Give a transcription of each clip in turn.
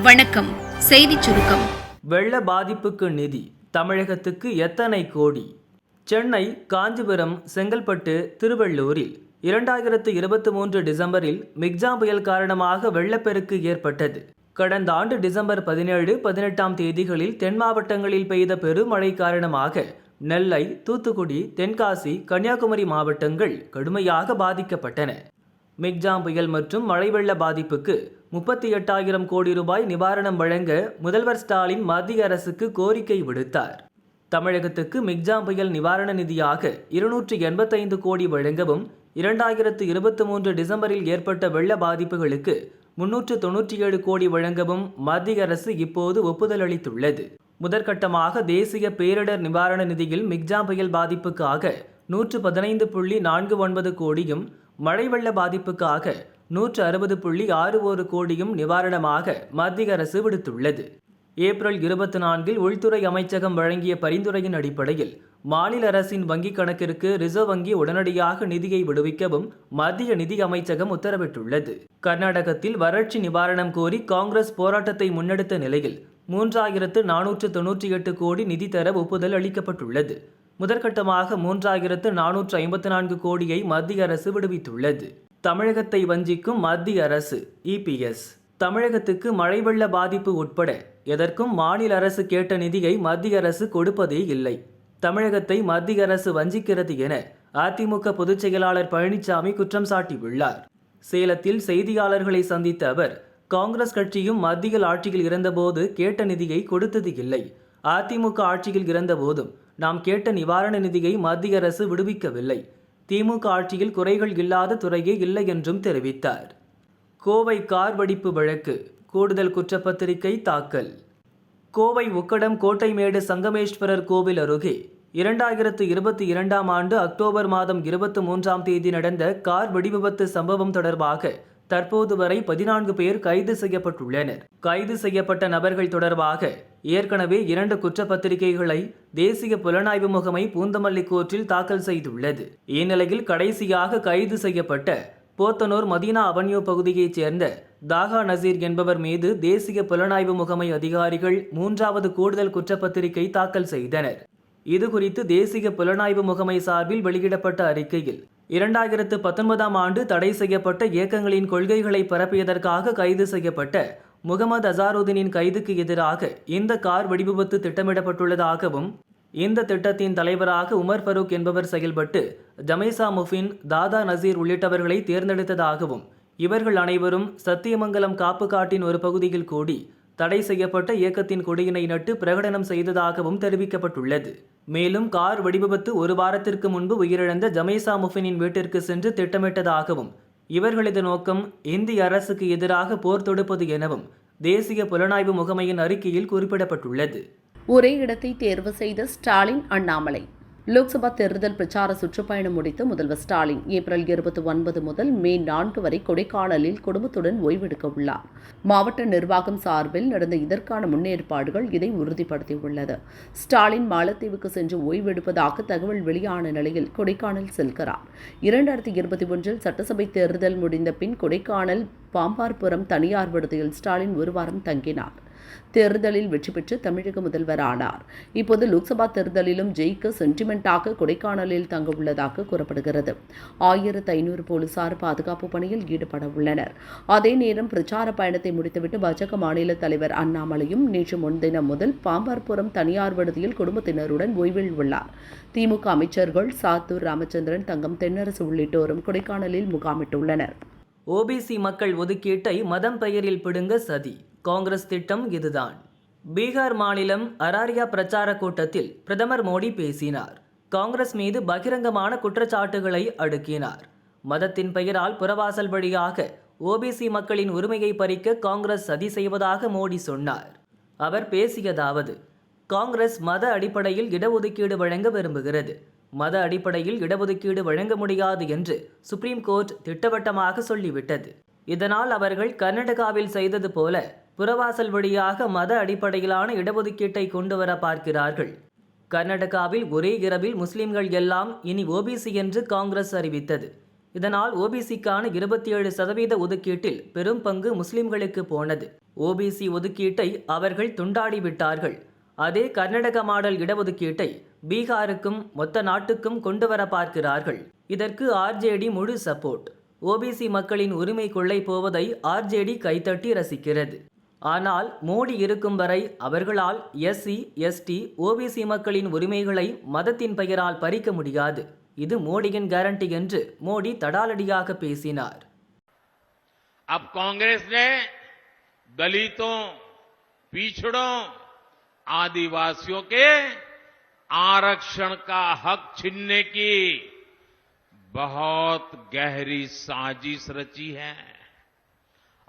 வணக்கம். செய்திச் சுருக்கம். வெள்ள பாதிப்புக்கு நிதி தமிழகத்துக்கு எத்தனை கோடி? சென்னை, காஞ்சிபுரம், செங்கல்பட்டு, திருவள்ளூரில் 2023 டிசம்பரில் மிக்ஜாம் புயல் காரணமாக வெள்ளப்பெருக்கு ஏற்பட்டது. கடந்த ஆண்டு டிசம்பர் 17, 18ஆம் தேதிகளில் தென் மாவட்டங்களில் பெய்த பெருமழை காரணமாக நெல்லை, தூத்துக்குடி, தென்காசி, கன்னியாகுமரி மாவட்டங்கள் கடுமையாக பாதிக்கப்பட்டன. மிக்ஜாம் புயல் மற்றும் மழை வெள்ள பாதிப்புக்கு 38,000 கோடி ரூபாய் நிவாரணம் வழங்க முதல்வர் ஸ்டாலின் மத்திய அரசுக்கு கோரிக்கை விடுத்தார். தமிழகத்துக்கு மிக்ஜாம் புயல் நிவாரண நிதியாக 285 கோடி வழங்கவும், 2023 டிசம்பரில் ஏற்பட்ட வெள்ள பாதிப்புகளுக்கு 397 கோடி வழங்கவும் மத்திய அரசு இப்போது ஒப்புதல் அளித்துள்ளது. முதற்கட்டமாக தேசிய பேரிடர் நிவாரண நிதியில் மிக்ஜாம் புயல் பாதிப்புக்காக 115.49 கோடியும், மழை வெள்ள பாதிப்புக்காக 160.61 கோடியும் நிவாரணமாக மத்திய அரசு விடுத்துள்ளது. ஏப்ரல் 24 உள்துறை அமைச்சகம் வழங்கிய பரிந்துரையின் அடிப்படையில் மாநில அரசின் வங்கிக் கணக்கிற்கு ரிசர்வ் வங்கி உடனடியாக நிதியை விடுவிக்கவும் மத்திய நிதி அமைச்சகம் உத்தரவிட்டுள்ளது. கர்நாடகத்தில் வறட்சி நிவாரணம் கோரி காங்கிரஸ் போராட்டத்தை முன்னெடுத்த நிலையில் 3,498 கோடி நிதி தர ஒப்புதல் அளிக்கப்பட்டுள்ளது. முதற்கட்டமாக 3,454 கோடியை மத்திய அரசு விடுவித்துள்ளது. தமிழகத்தை வஞ்சிக்கும் மத்திய அரசு EPS. தமிழகத்துக்கு மழை வெள்ள பாதிப்பு உட்பட எதற்கும் மாநில அரசு கேட்ட நிதியை மத்திய அரசு கொடுப்பதே இல்லை. தமிழகத்தை மத்திய அரசு வஞ்சிக்கிறது என அதிமுக பொதுச் செயலாளர் பழனிசாமி குற்றம் சாட்டியுள்ளார். சேலத்தில் செய்தியாளர்களை சந்தித்த அவர், காங்கிரஸ் கட்சியும் மத்தியில் ஆட்சியில் இருந்தபோது கேட்ட நிதியை கொடுத்தது இல்லை. அதிமுக ஆட்சியில் இருந்தபோதும் நாம் கேட்ட நிவாரண நிதியை மத்திய அரசு விடுவிக்கவில்லை. திமுக ஆட்சியில் குறைகள் இல்லாத துறையே இல்லை என்றும் தெரிவித்தார். கோவை கார் வெடிப்பு வழக்கு கூடுதல் குற்றப்பத்திரிகை தாக்கல். கோவை உக்கடம் கோட்டைமேடு சங்கமேஸ்வரர் கோவில் அருகே 2022ஆம் ஆண்டு அக்டோபர் மாதம் 23ஆம் தேதி நடந்த கார் வெடிவிபத்து சம்பவம் தொடர்பாக தற்போது வரை 14 பேர் கைது செய்யப்பட்டுள்ளனர். கைது செய்யப்பட்ட நபர்கள் தொடர்பாக ஏற்கனவே 2 குற்றப்பத்திரிகைகளை தேசிய புலனாய்வு முகமை பூந்தமல்லி கோர்ட்டில் தாக்கல் செய்துள்ளது. இந்நிலையில் கடைசியாக கைது செய்யப்பட்ட போத்தனூர் மதீனா அவென்யூ பகுதியைச் சேர்ந்த தாகா நசீர் என்பவர் மீது தேசிய புலனாய்வு முகமை அதிகாரிகள் 3வது கூடுதல் குற்றப்பத்திரிகை தாக்கல் செய்தனர். இதுகுறித்து தேசிய புலனாய்வு முகமை சார்பில் வெளியிடப்பட்ட அறிக்கையில் 2019ஆம் ஆண்டு தடை செய்யப்பட்ட இயக்கங்களின் கொள்கைகளை பரப்பியதற்காக கைது செய்யப்பட்ட முகமது அசாருதீனின் கைதுக்கு எதிராக இந்த கார் வெடிவிபத்து திட்டமிடப்பட்டுள்ளதாகவும், இந்த திட்டத்தின் தலைவராக உமர் ஃபரூக் என்பவர் செயல்பட்டு ஜமைசா முஃபின், தாதா நசீர் உள்ளிட்டவர்களை தேர்ந்தெடுத்ததாகவும், இவர்கள் அனைவரும் சத்தியமங்கலம் காப்பு காட்டின் ஒரு பகுதியில் கூடி தடை செய்யப்பட்ட இயக்கத்தின் கொடியினை நட்டு பிரகடனம் செய்ததாகவும் தெரிவிக்கப்பட்டுள்ளது. மேலும் கார் வெடிவிபத்து ஒரு வாரத்திற்கு முன்பு உயிரிழந்த ஜமைசா முஃபினின் வீட்டிற்கு சென்று திட்டமிட்டதாகவும், இவர்களது நோக்கம் இந்திய அரசுக்கு எதிராக போர் தொடுப்பது எனவும் தேசிய புலனாய்வு முகமையின் அறிக்கையில் குறிப்பிடப்பட்டுள்ளது. ஒரே இடத்தை தேர்வு செய்த ஸ்டாலின், அண்ணாமலை. லோக்சபா தேர்தல் பிரச்சார சுற்றுப்பயணம் முடித்த முதல்வர் ஸ்டாலின் ஏப்ரல் 29 முதல் மே 4 வரை கொடைக்கானலில் குடும்பத்துடன் ஓய்வெடுக்க உள்ளார். மாவட்ட நிர்வாகம் சார்பில் நடந்த இதற்கான முன்னேற்பாடுகள் இதை உறுதிப்படுத்தியுள்ளது. ஸ்டாலின் மாலத்தீவுக்கு சென்று ஓய்வெடுப்பதாக தகவல் வெளியான நிலையில் கொடைக்கானல் செல்கிறார். 2021 சட்டசபை தேர்தல் முடிந்த பின் கொடைக்கானல் பாம்பார்புரம் தனியார் விடுதியில் ஸ்டாலின் ஒரு வாரம் தங்கினார். தேர்தலில் வெற்றி பெற்று தமிழக முதல்வர் ஆனார். இப்போது லோக்சபா தேர்தலிலும் ஜெயிக்க சென்டிமெண்டாக கொடைக்கானலில் தங்க உள்ளதாக கூறப்படுகிறது. 1500 போலீசார் பாதுகாப்பு பணியில் ஈடுபட உள்ளனர். அதே நேரம் பிரச்சார பயணத்தை முடித்துவிட்டு பாஜக மாநில தலைவர் அண்ணாமலையும் நேற்று முன்தினம் முதல் பாம்பார்புரம் தனியார் விடுதியில் குடும்பத்தினருடன் ஓய்வில் உள்ளார். திமுக அமைச்சர்கள் சாத்தூர் ராமச்சந்திரன், தங்கம் தென்னரசு உள்ளிட்டோரும் கொடைக்கானலில் முகாமிட்டுள்ளனர். OBC மக்கள் ஒதுக்கீட்டை மதம் பெயரில் பிடுங்க சதி. காங்கிரஸ் திட்டம் இதுதான். பீகார் மாநிலம் அராரியா பிரச்சார கூட்டத்தில் பிரதமர் மோடி பேசினார். காங்கிரஸ் மீது பகிரங்கமான குற்றச்சாட்டுகளை அடுக்கினார். மதத்தின் பெயரால் புறவாசல் வழியாக OBC மக்களின் உரிமையை பறிக்க காங்கிரஸ் சதி செய்வதாக மோடி சொன்னார். அவர் பேசியதாவது, காங்கிரஸ் மத அடிப்படையில் இடஒதுக்கீடு வழங்க விரும்புகிறது. மத அடிப்படையில் இடஒதுக்கீடு வழங்க முடியாது என்று சுப்ரீம் கோர்ட் திட்டவட்டமாக சொல்லிவிட்டது. இதனால் அவர்கள் கர்நாடகாவில் செய்தது போல புறவாசல் வழியாக மத அடிப்படையிலான இடஒதுக்கீட்டை கொண்டு வர பார்க்கிறார்கள். கர்நாடகாவில் ஒரே இரவில் முஸ்லிம்கள் எல்லாம் இனி OBC என்று காங்கிரஸ் அறிவித்தது. இதனால் ஓபிசிக்கான 27% ஒதுக்கீட்டில் பெரும் பங்கு முஸ்லிம்களுக்கு போனது. ஓபிசி ஒதுக்கீட்டை அவர்கள் துண்டாடி விட்டார்கள். அதே கர்நாடக மாடல் இடஒதுக்கீட்டை பீகாருக்கும் மொத்த நாட்டுக்கும் கொண்டு வர பார்க்கிறார்கள். இதற்கு ஆர்ஜேடி முழு சப்போர்ட். ஓபிசி மக்களின் உரிமை கொள்ளை போவதை ஆர்ஜேடி கைத்தட்டி ரசிக்கிறது. ஆனால் மோடி இருக்கும் வரை அவர்களால் எஸ்சி, எஸ்டி, ஓபிசி மக்களின் உரிமைகளை மதத்தின் பெயரால் பறிக்க முடியாது. இது மோடியின் கேரண்டி என்று மோடி தடாலடியாக பேசினார். अब कांग्रेस ने दलितों, पिछड़ों, आदिवासियों के आरक्षण का हक छीनने की बहुत गहरी साजिश रची है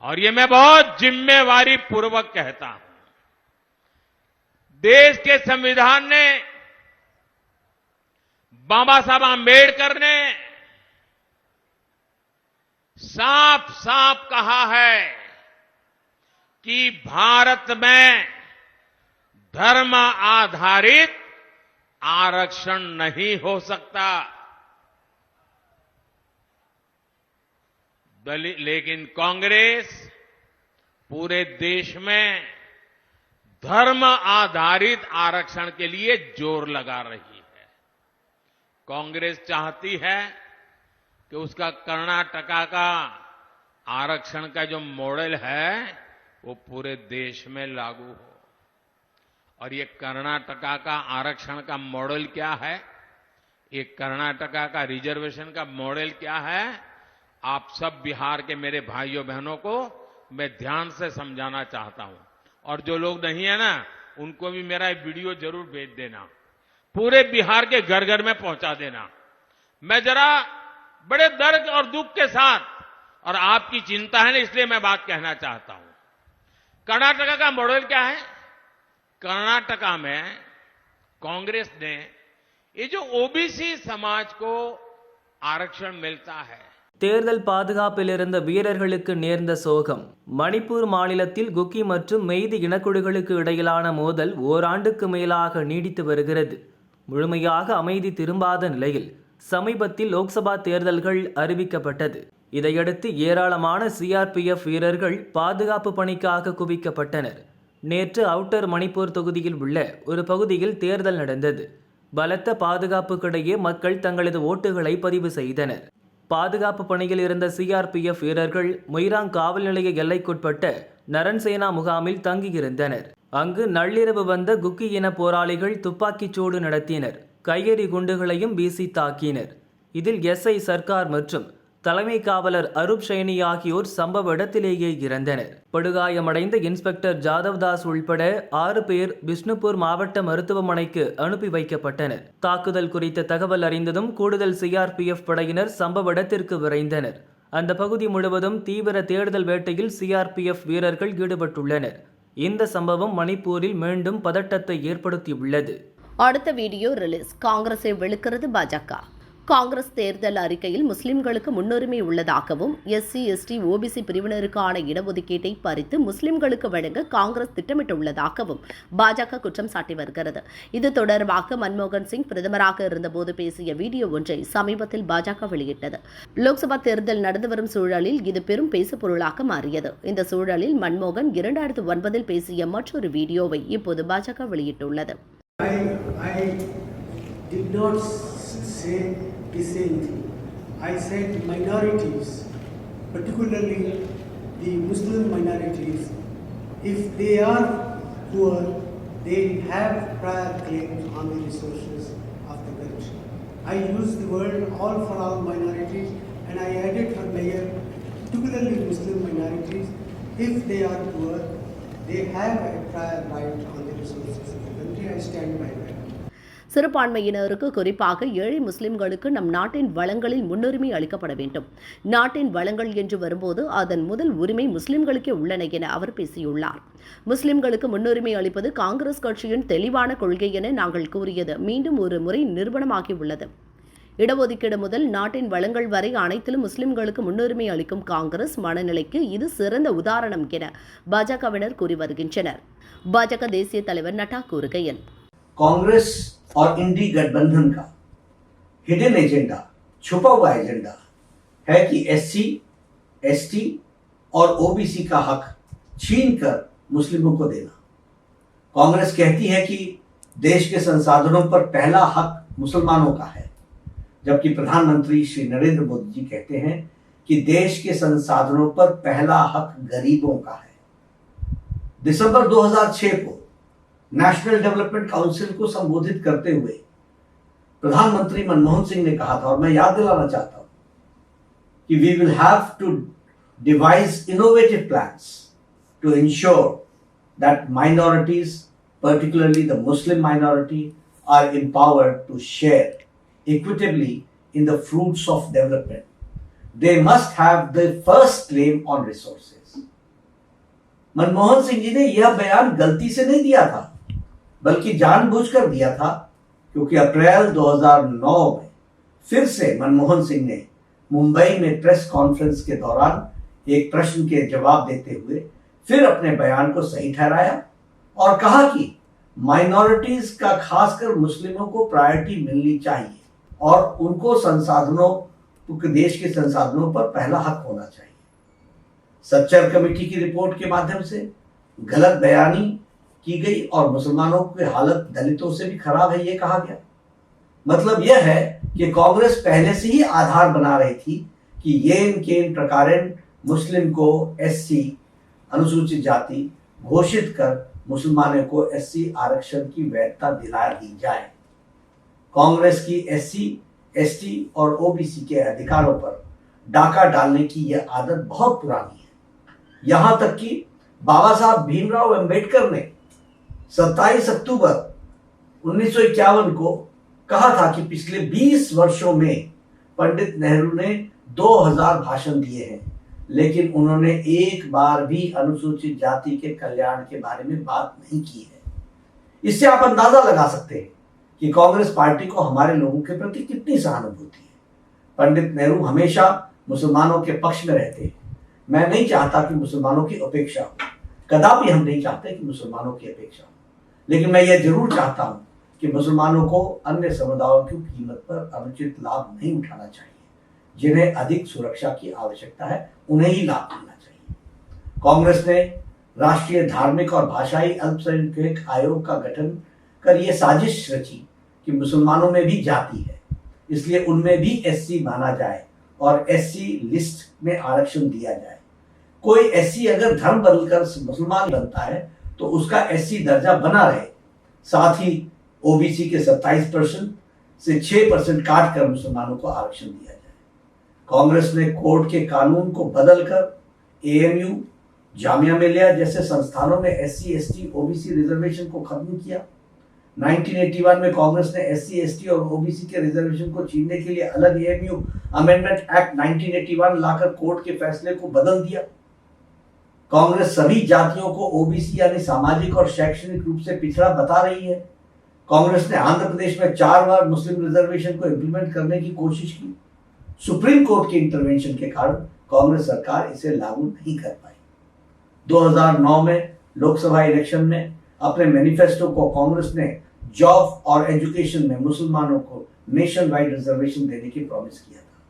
और ये मैं बहुत जिम्मेवारी पूर्वक कहता हूं. देश के संविधान ने, बाबा साहब आंबेडकर ने साफ साफ कहा है कि भारत में धर्म आधारित आरक्षण नहीं हो सकता. लेकिन कांग्रेस पूरे देश में धर्म आधारित आरक्षण के लिए जोर लगा रही है. कांग्रेस चाहती है कि उसका कर्नाटका का आरक्षण का जो मॉडल है वो पूरे देश में लागू हो. और ये कर्नाटका का आरक्षण का मॉडल क्या है, ये कर्नाटका का रिजर्वेशन का मॉडल क्या है, आप सब बिहार के मेरे भाइयों बहनों को मैं ध्यान से समझाना चाहता हूं. और जो लोग नहीं है ना, उनको भी मेरा वीडियो जरूर भेज देना, पूरे बिहार के घर घर में पहुंचा देना. मैं जरा बड़े दर्द और दुख के साथ, और आपकी चिंता है ना इसलिए मैं बात कहना चाहता हूं. कर्नाटका का मॉडल क्या है? कर्नाटका में कांग्रेस ने ये जो ओबीसी समाज को आरक्षण मिलता है. தேர்தல் பாதுகாப்பில் இருந்த வீரர்களுக்கு நேர்ந்த சோகம். மணிப்பூர் மாநிலத்தில் குக்கி மற்றும் மெய்தி இனக்குழுக்களுக்கு இடையிலான மோதல் ஓராண்டுக்கு மேலாக நீடித்து வருகிறது. முழுமையாக அமைதி திரும்பாத நிலையில் சமீபத்தில் லோக்சபா தேர்தல்கள் அறிவிக்கப்பட்டது. இதையடுத்து ஏராளமான சிஆர்பிஎஃப் வீரர்கள் பாதுகாப்பு பணிக்காக குவிக்கப்பட்டனர். நேற்று அவுட்டர் மணிப்பூர் தொகுதியில் உள்ள ஒரு பகுதியில் தேர்தல் நடந்தது. பலத்த பாதுகாப்புக்கிடையே மக்கள் தங்களது ஓட்டுகளை பதிவு செய்தனர். பாதுகாப்பு பணியில் இருந்த சிஆர்பிஎஃப் வீரர்கள் மொய்ராங் காவல் நிலைய எல்லைக்குட்பட்ட நரன்சேனா முகாமில் தங்கியிருந்தனர். அங்கு நள்ளிரவு வந்த குக்கி இன போராளிகள் துப்பாக்கிச் சூடு நடத்தினர். கையெறி குண்டுகளையும் வீசி தாக்கினர். இதில் எஸ்ஐ சர்க்கார் மற்றும் தலைமை காவலர் அரூப் ஷைனி ஆகியோர் சம்பவ இடத்திலேயே இறந்தனர். படுகாயமடைந்த இன்ஸ்பெக்டர் ஜாதவ் தாஸ் உள்பட 6 பேர் பிஷ்ணுபூர் மாவட்ட மருத்துவமனைக்கு அனுப்பி வைக்கப்பட்டனர். தாக்குதல் குறித்த தகவல் அறிந்ததும் கூடுதல் சிஆர்பிஎஃப் படையினர் சம்பவ இடத்திற்கு விரைந்தனர். அந்த பகுதி முழுவதும் தீவிர தேடுதல் வேட்டையில் சிஆர்பிஎஃப் வீரர்கள் ஈடுபட்டுள்ளனர். இந்த சம்பவம் மணிப்பூரில் மீண்டும் பதட்டத்தை ஏற்படுத்தியுள்ளது. அடுத்த வீடியோ ரிலீஸ். காங்கிரஸை வெளுக்கிறது பாஜக. காங்கிரஸ் தேர்தல் அறிக்கையில் முஸ்லிம்களுக்கு முன்னுரிமை உள்ளதாகவும் எஸ்சி, எஸ்டி, ஓபிசி பிரிவினருக்கான இடஒதுக்கீட்டை பறித்து முஸ்லிம்களுக்கு வழங்க காங்கிரஸ் திட்டமிட்டுள்ளதாகவும் பாஜக குற்றம் சாட்டி வருகிறது. இது தொடர்பாக மன்மோகன் சிங் பிரதமராக இருந்தபோது பேசிய வீடியோ ஒன்றை சமீபத்தில் பாஜக வெளியிட்டது. லோக்சபா தேர்தல் நடந்து வரும் சூழலில் இது பெரும் பேசுபொருளாக மாறியது. இந்த சூழலில் மன்மோகன் 2009 பேசிய மற்றொரு வீடியோவை இப்போது பாஜக வெளியிட்டுள்ளது. The same thing. I said minorities, particularly the Muslim minorities, if they are poor, they have prior claims on the resources of the country. I used the word all for all minorities, and I added for mayor, particularly Muslim minorities, if they are poor, they have a prior right on the resources of the country. I stand by that. சிறுபான்மையினருக்கு குறிப்பாக ஏழை முஸ்லிம்களுக்கு நம் நாட்டின் வளங்களில் முன்னுரிமை அளிக்கப்பட வேண்டும். நாட்டின் வளங்கள் என்று வரும்போது அதன் முதல் உரிமை முஸ்லிம்களுக்கே உள்ளன என அவர் பேசியுள்ளார். முஸ்லிம்களுக்கு முன்னுரிமை அளிப்பது காங்கிரஸ் கட்சியின் தெளிவான கொள்கை என நாங்கள் கூறியது மீண்டும் ஒரு முறை நிரூபணமாகியுள்ளது. இடஒதுக்கீடு முதல் நாட்டின் வளங்கள் வரை அனைத்திலும் முஸ்லிம்களுக்கு முன்னுரிமை அளிக்கும் காங்கிரஸ் மனநிலைக்கு இது சிறந்த உதாரணம் என பாஜகவினர் கூறி வருகின்றனர். பாஜக தேசிய தலைவர் நட்டா கூறுகையில், कांग्रेस और इंडी गठबंधन का हिडन एजेंडा, छुपा हुआ एजेंडा है कि एससी, एसटी और ओबीसी का हक छीन कर मुस्लिमों को देना। कांग्रेस कहती है कि देश के संसाधनों पर पहला हक मुसलमानों का है, जबकि प्रधानमंत्री श्री नरेंद्र मोदी जी कहते हैं कि देश के संसाधनों पर पहला हक गरीबों का है। दिसंबर 2006 को नेशनल डेवलपमेंट काउंसिल को संबोधित करते हुए प्रधानमंत्री मनमोहन सिंह ने कहा था, और मैं याद दिलाना चाहता हूं कि we will have to devise innovative plans to ensure that minorities, particularly the Muslim minority, are empowered to share equitably in the fruits of development. They must have the first claim on resources. Manmohan Singh ji ने यह बयान गलती से नहीं दिया था, बल्कि जानबूझकर दिया था, क्योंकि अप्रैल 2009 में फिर से मनमोहन सिंह ने मुंबई में प्रेस कॉन्फ्रेंस के दौरान एक प्रश्न के जवाब देते हुए फिर अपने बयान को सही ठहराया और कहा कि माइनॉरिटीज का, खासकर मुस्लिमों को प्रायोरिटी मिलनी चाहिए और उनको संसाधनों, देश के संसाधनों पर पहला हक होना चाहिए। सच्चर कमेटी की रिपोर्ट के माध्यम से गलत बयानी की गई और मुसलमानों की हालत दलितों से भी खराब है, ये कहा गया। मतलब यह है कि कांग्रेस पहले से ही आधार बना रही थी कि येन केन प्रकारेण मुस्लिम को एससी, अनुसूचित जाति घोषित कर मुसलमानों को एससी आरक्षण की वैधता दिला दी जाए। कांग्रेस की एससी, एसटी और ओबीसी के अधिकारों पर डाका डालने की यह आदत बहुत पुरानी है। यहां तक कि बाबा साहब भीमराव अंबेडकर ने 27 अक्टूबर 1951 को कहा था कि पिछले 20 वर्षों में पंडित नेहरू ने 2000 भाषण दिए हैं, लेकिन उन्होंने एक बार भी अनुसूचित जाति के कल्याण के बारे में बात नहीं की है। इससे आप अंदाजा लगा सकते हैं कि कांग्रेस पार्टी को हमारे लोगों के प्रति कितनी सहानुभूति है। पंडित नेहरू हमेशा मुसलमानों के पक्ष में रहते हैं। मैं नहीं चाहता कि मुसलमानों की उपेक्षा हो, कदापि हम नहीं चाहते कि मुसलमानों की अपेक्षा हो, लेकिन मैं यह जरूर चाहता हूं कि मुसलमानों को अन्य समुदायों की कीमत पर अनुचित लाभ नहीं उठाना चाहिए। जिन्हें अधिक सुरक्षा की आवश्यकता है उन्हें ही लाभ मिलना चाहिए। कांग्रेस ने राष्ट्रीय धार्मिक और भाषाई अल्पसंख्यक आयोग का गठन कर यह साजिश रची कि मुसलमानों में भी जाति है, इसलिए उनमें भी एससी माना जाए और एससी लिस्ट में आरक्षण दिया जाए। कोई एससी अगर धर्म बदलकर मुसलमान बनता है तो उसका एससी दर्जा बना रहे। साथ ही ओबीसी के 27% से 6% काट कर मुसलमानों को आरक्षण दिया जाए। कांग्रेस ने कोर्ट के कानून को बदलकर एएमयू, जामिया मिलिया जैसे संस्थानों में एससी, एसटी, ओबीसी रिजर्वेशन को खत्म किया। 1981 में कांग्रेस ने एससी, एसटी और ओबीसी के रिजर्वेशन को छीनने के लिए अलग एएमयू अमेंडमेंट एक्ट 1981 लाकर कोर्ट के फैसले को बदल दिया। कांग्रेस सभी जातियों को ओबीसी यानी सामाजिक और शैक्षणिक रूप से पिछड़ा बता रही है। कांग्रेस ने आंध्र प्रदेश में 4 बार मुस्लिम रिजर्वेशन को इंप्लीमेंट करने की कोशिश की। सुप्रीम कोर्ट के इंटरवेंशन के कारण कांग्रेस सरकार इसे लागू नहीं कर पाई। 2009 में लोकसभा इलेक्शन में अपने मैनिफेस्टो को कांग्रेस ने जॉब और एजुकेशन में मुसलमानों को नेशन वाइड रिजर्वेशन देने की प्रॉमिस किया था।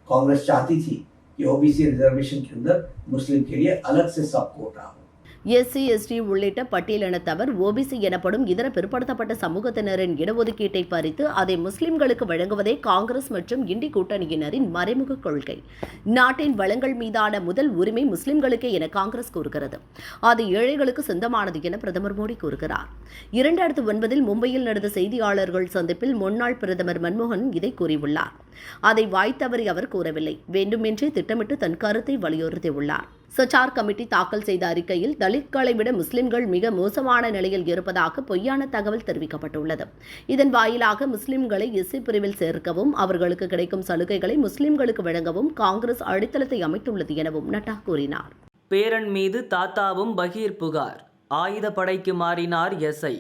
कांग्रेस चाहती थी कि ओबीसी रिजर्वेशन के अंदर मुस्लिम के लिए अलग से सब कोटा हो। எஸ்சி, எஸ்டி உள்ளிட்ட பட்டியலினத்தவர் ஓபிசி எனப்படும் இதர பிற்படுத்தப்பட்ட சமூகத்தினரின் இடஒதுக்கீட்டை பறித்து அதை முஸ்லிம்களுக்கு வழங்குவதே காங்கிரஸ் மற்றும் இண்டி கூட்டணியினரின் மறைமுக கொள்கை. நாட்டின் வளங்கள் மீதான முதல் உரிமை முஸ்லிம்களுக்கே என காங்கிரஸ் கூறுகிறது. அது ஏழைகளுக்கு சொந்தமானது என பிரதமர் மோடி கூறுகிறார். 2009 மும்பையில் நடந்த செய்தியாளர்கள் சந்திப்பில் முன்னாள் பிரதமர் மன்மோகன் இதை கூறியுள்ளார். அதை வாய்த்தவறி அவர் கூறவில்லை, வேண்டுமென்றே திட்டமிட்டு தன் கருத்தை வலியுறுத்தியுள்ளார். சச்சார் கமிட்டி தாக்கல் செய்த அறிக்கையில் தலித்களை விட முஸ்லிம்கள் மிக மோசமான நிலையில் இருப்பதாக பொய்யான தகவல் தெரிவிக்கப்பட்டுள்ளது. இதன் வாயிலாக முஸ்லிம்களை எஸ்சி பிரிவில் சேர்க்கவும் அவர்களுக்கு கிடைக்கும் சலுகைகளை முஸ்லிம்களுக்கு வழங்கவும் காங்கிரஸ் அடித்தளத்தை அமைத்துள்ளது எனவும் நட்டா கூறினார். பேரன் மீது தாத்தாவும் பகீர் புகார், ஆயுதப்படைக்கு மாறினார் எஸ்ஐ.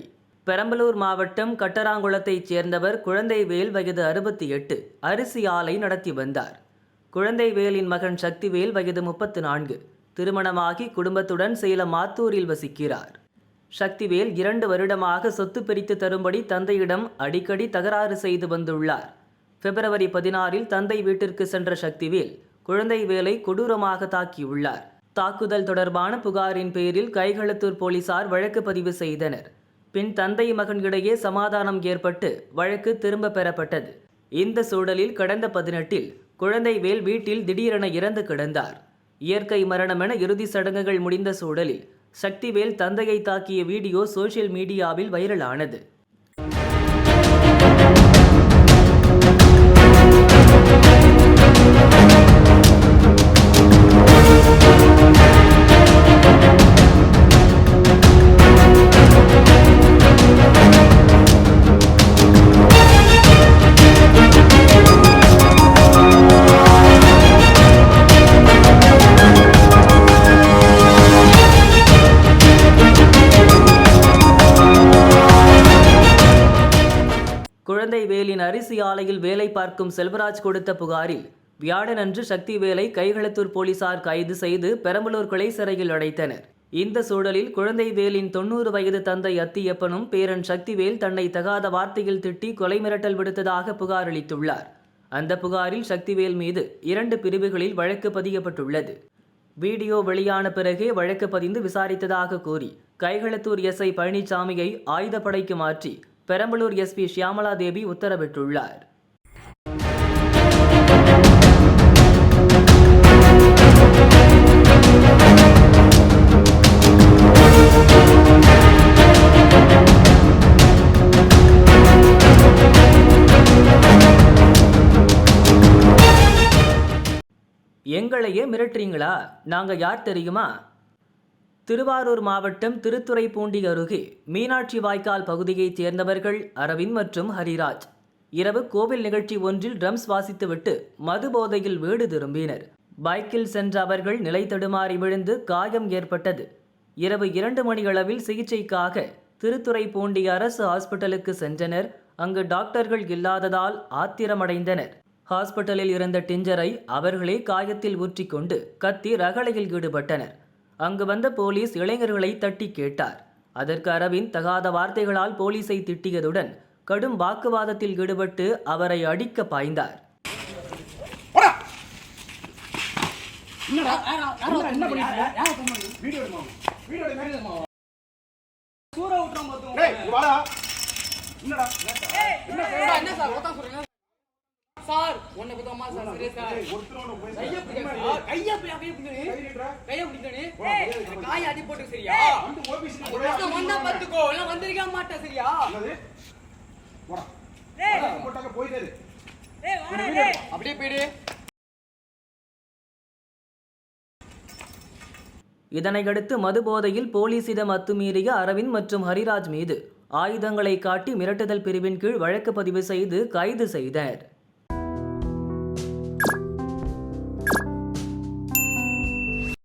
பெரம்பலூர் மாவட்டம் கட்டராங்குளத்தைச் சேர்ந்தவர் குழந்தைவேல், வயது 68, அரிசி ஆலை நடத்தி வந்தார். குழந்தைவேலின் மகன் சக்திவேல், வயது 34, திருமணமாகி குடும்பத்துடன் சேலம் மாத்தூரில் வசிக்கிறார். சக்திவேல் 2 வருடமாக சொத்து பிரித்து தரும்படி தந்தையிடம் அடிக்கடி தகராறு செய்து வந்துள்ளார். பிப்ரவரி 16 தந்தை வீட்டிற்கு சென்ற சக்திவேல் குழந்தைவேலை கொடூரமாக தாக்கியுள்ளார். தாக்குதல் தொடர்பான புகாரின் பேரில் கைகளத்தூர் போலீசார் வழக்கு பதிவு செய்தனர். பின் தந்தை மகன் இடையே சமாதானம் ஏற்பட்டு வழக்கு திரும்ப பெறப்பட்டது. இந்த சூழலில் கடந்த 18இல் குழந்தைவேல் வீட்டில் திடீரென இறந்து கிடந்தார். இயற்கை மரணம் என இறுதி சடங்குகள் முடிந்த சூழலில் சக்திவேல் தந்தையை தாக்கிய வீடியோ சோசியல் மீடியாவில் வைரலானது. குழந்தைவேலின் அரிசி ஆலையில் வேலை பார்க்கும் செல்வராஜ் கொடுத்த புகாரில் வியாழனன்று சக்திவேலை கைகளத்தூர் போலீசார் கைது செய்து பெரம்பலூர் கிளை சிறையில் அடைத்தனர். இந்த சூழலில் குழந்தைவேலின் 90 வயது தந்தை அத்தியப்பனும் பேரன் சக்திவேல் தன்னை தகாத வார்த்தையில் திட்டி கொலை மிரட்டல் விடுத்ததாக புகார் அளித்துள்ளார். அந்த புகாரில் சக்திவேல் மீது 2 பிரிவுகளில் வழக்கு பதியப்பட்டுள்ளது. வீடியோ வெளியான பிறகே வழக்கு பதிந்து விசாரித்ததாக கூறி கைகளத்தூர் எஸ்ஐ பழனிசாமியை ஆயுதப்படைக்கு மாற்றி பெரம்பலூர் எஸ்பி ஷியாமலா தேவி உத்தரவிட்டுள்ளார். எங்களையே மிரட்டுறீங்களா? நாங்க யார் தெரியுமா? திருவாரூர் மாவட்டம் திருத்துறைப்பூண்டி அருகே மீனாட்சி வாய்க்கால் பகுதியைச் சேர்ந்தவர்கள் அரவிந்த் மற்றும் ஹரிராஜ் இரவு கோவில் நிகழ்ச்சி ஒன்றில் ட்ரம்ஸ் வாசித்துவிட்டு மது போதையில் வீடு திரும்பினர். பைக்கில் சென்ற அவர்கள் நிலை தடுமாறி விழுந்து காயம் ஏற்பட்டது. இரவு 2 மணியளவில் சிகிச்சைக்காக திருத்துறைப்பூண்டி அரசு ஹாஸ்பிட்டலுக்கு சென்றனர். அங்கு டாக்டர்கள் இல்லாததால் ஆத்திரமடைந்தனர். ஹாஸ்பிட்டலில் இருந்த டிஞ்சரை அவர்களே காயத்தில் ஊற்றிக்கொண்டு கத்தி ரகளையில் ஈடுபட்டனர். அங்கு வந்த போலீஸ் இளைஞர்களை தட்டி கேட்டார். அதற்கு அரவிந்த் தகாத வார்த்தைகளால் போலீஸை திட்டியதுடன் கடும் வாக்குவாதத்தில் ஈடுபட்டு அவரை அடிக்க பாய்ந்தார். சார் ஒண்ணு குத்தமா சார் சரி சார் கைய பிடிக்கணே காய அடி போட்டு சரியா வந்தா பாத்துக்கோ எல்லாம் வந்திருக்க மாட்டேன் சரியா அப்படியே போயிடு. இதனையடுத்து மதுபோதையில் போலீசிடம் அத்துமீறிய அரவிந்த் மற்றும் ஹரிராஜ் மீது ஆயுதங்களை காட்டி மிரட்டுதல் பிரிவின் கீழ் வழக்கு பதிவு செய்து கைது செய்தனர்.